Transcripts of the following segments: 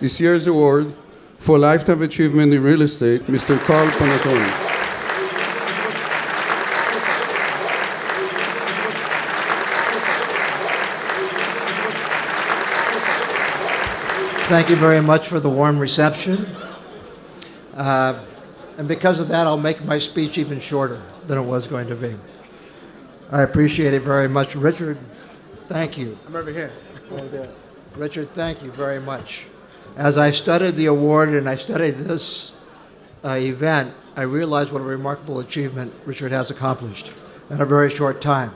this year's award for Lifetime Achievement in Real Estate, Mr. Carl Panattoni. Thank you very much for the warm reception. And because of that, I'll make my speech even shorter than it was going to be. I appreciate it very much. Richard, thank you. I'm over here. Richard, thank you very much. As I studied the award and I studied this event, I realized what a remarkable achievement Richard has accomplished in a very short time.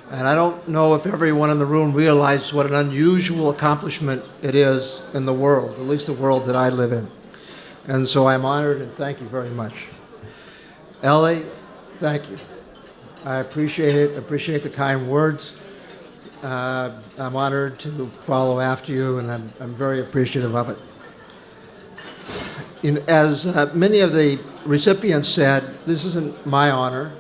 And I don't know if everyone in the room realizes what an unusual accomplishment it is in the world, at least the world that I live in. And so I'm honored and thank you very much. Ellie, thank you. I appreciate it, appreciate the kind words. I'm honored to follow after you, and I'm very appreciative of it. As many of the recipients said, this isn't my honor.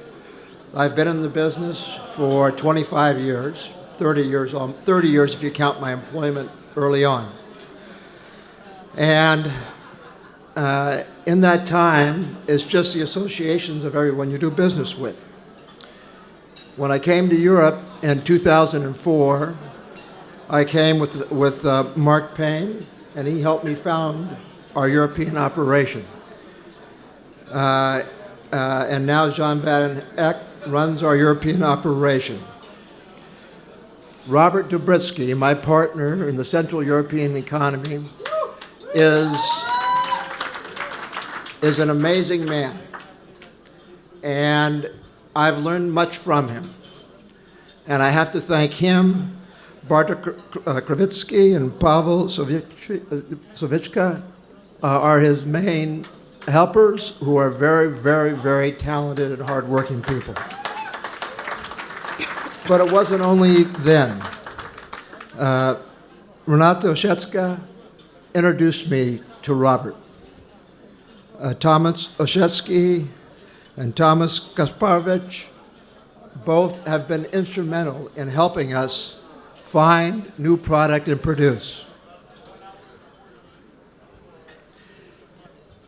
I've been in the business for 25 years, 30 years if you count my employment early on. And in that time, it's just the associations of everyone you do business with. When I came to Europe in 2004, I came with Mark Payne, and he helped me found our European operation. And now Jean Van Eck runs our European operation. Robert Dubritsky, my partner in the Central European economy, is an amazing man. And I've learned much from him. And I have to thank him, Bartek Kravitsky and Pavel Sovichka are his main helpers, who are very, very, very talented and hardworking people. But it wasn't only then. Renato Oshecka introduced me to Robert. Thomas Oshetsky and Thomas Kasparovich both have been instrumental in helping us find new product and produce.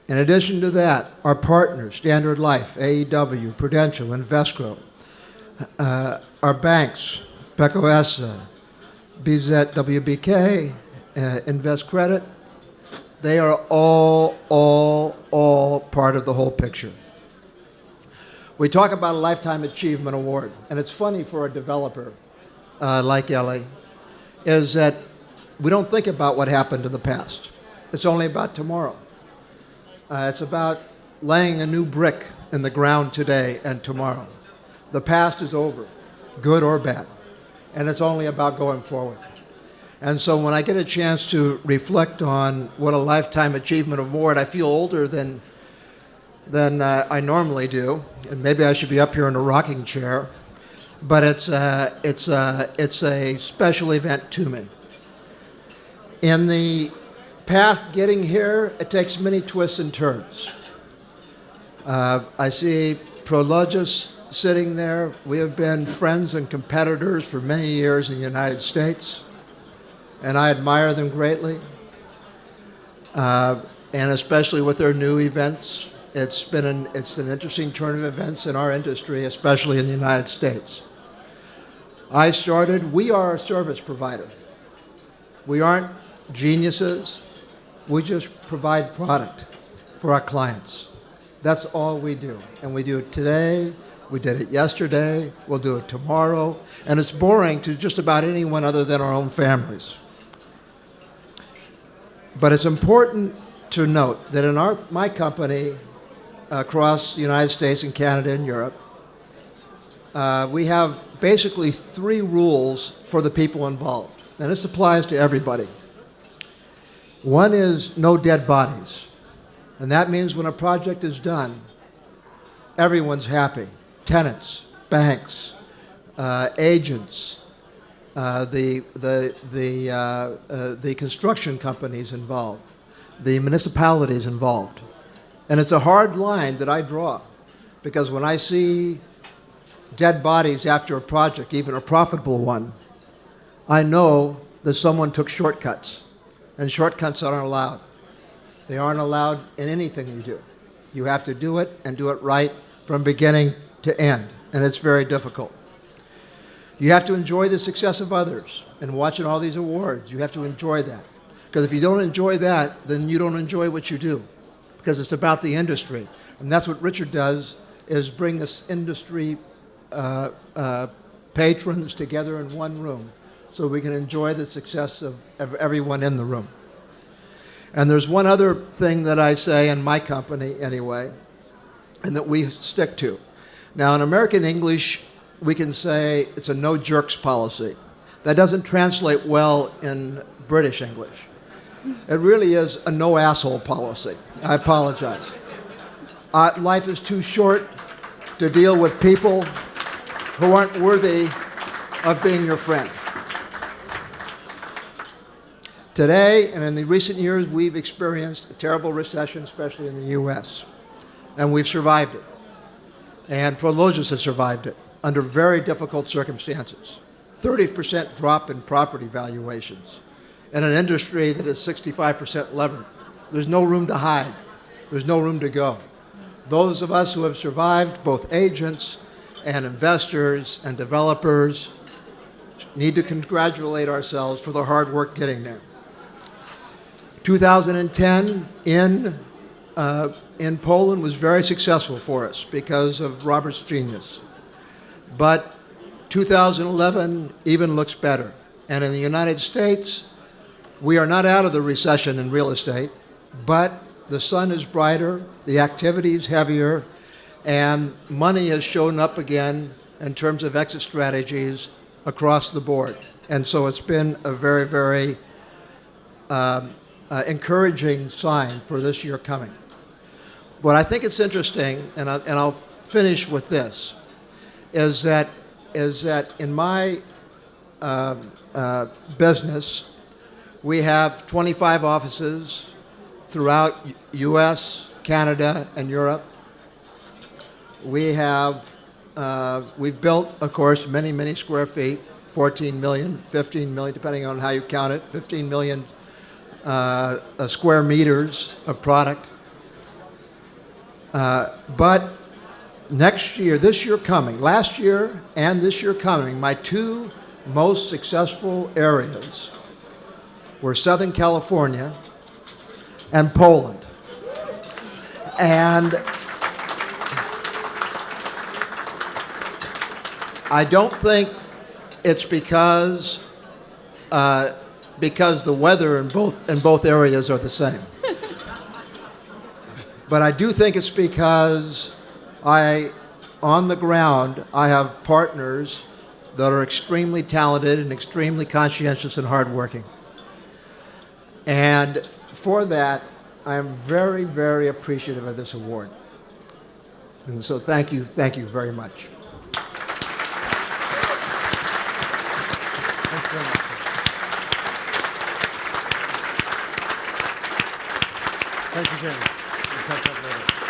In addition to that, our partners, Standard Life, AEW, Prudential, Invesco, our banks, Pecco Essa, BZWBK, Invest Credit, they are all part of the whole picture. We talk about a Lifetime Achievement Award, and it's funny for a developer like Ellie, is that we don't think about what happened in the past. It's only about tomorrow. It's about laying a new brick in the ground today and tomorrow. The past is over, good or bad, and it's only about going forward. And so when I get a chance to reflect on what a Lifetime Achievement Award, I feel older than I normally do, and maybe I should be up here in a rocking chair, but it's a special event to me. In the path getting here, it takes many twists and turns. I see Prologis sitting there. We have been friends and competitors for many years in the United States, and I admire them greatly, and especially with their new events. It's an interesting turn of events in our industry, especially in the United States. We are a service provider. We aren't geniuses. We just provide product for our clients. That's all we do. And we do it today, we did it yesterday, we'll do it tomorrow, and it's boring to just about anyone other than our own families. But it's important to note that in my company, across the United States and Canada and Europe, we have basically 3 rules for the people involved. And this applies to everybody. One is no dead bodies. And that means when a project is done, everyone's happy. Tenants, banks, agents, the construction companies involved, the municipalities involved. And it's a hard line that I draw, because when I see dead bodies after a project, even a profitable one, I know that someone took shortcuts. and shortcuts aren't allowed. They aren't allowed in anything you do. You have to do it and do it right from beginning to end, and it's very difficult. You have to enjoy the success of others, and watching all these awards, you have to enjoy that. Because if you don't enjoy that, then you don't enjoy what you do, because it's about the industry. And that's what Richard does, is bring this industry patrons together in one room so we can enjoy the success of everyone in the room. And there's one other thing that I say in my company anyway, and that we stick to. Now, in American English, we can say it's a no jerks policy. That doesn't translate well in British English. It really is a no asshole policy. I apologize. Life is too short to deal with people who aren't worthy of being your friend. Today, and in the recent years, we've experienced a terrible recession, especially in the U.S., and we've survived it. And Prologis has survived it under very difficult circumstances. 30% drop in property valuations in an industry that is 65% levered. There's no room to hide. There's no room to go. Those of us who have survived, both agents and investors and developers, need to congratulate ourselves for the hard work getting there. 2010 in Poland was very successful for us because of Robert's genius. But 2011 even looks better. And in the United States, we are not out of the recession in real estate, but the sun is brighter, the activity is heavier, and money has shown up again in terms of exit strategies across the board. And so it's been a very, very encouraging sign for this year coming. But I think it's interesting, and I'll finish with this, is that in my business, we have 25 offices throughout U.S., Canada, and Europe. We've built, of course, many, many square feet, 14 million, 15 million, depending on how you count it, 15 million square meters of product. But next year, this year coming, last year and this year coming, my two most successful areas were Southern California and Poland. And I don't think it's because the weather in both areas are the same. But I do think it's because on the ground, I have partners that are extremely talented and extremely conscientious and hardworking. And for that, I am very, very appreciative of this award. And so thank you very much. Thanks very much. Thank you, Jamie. We'll catch up later.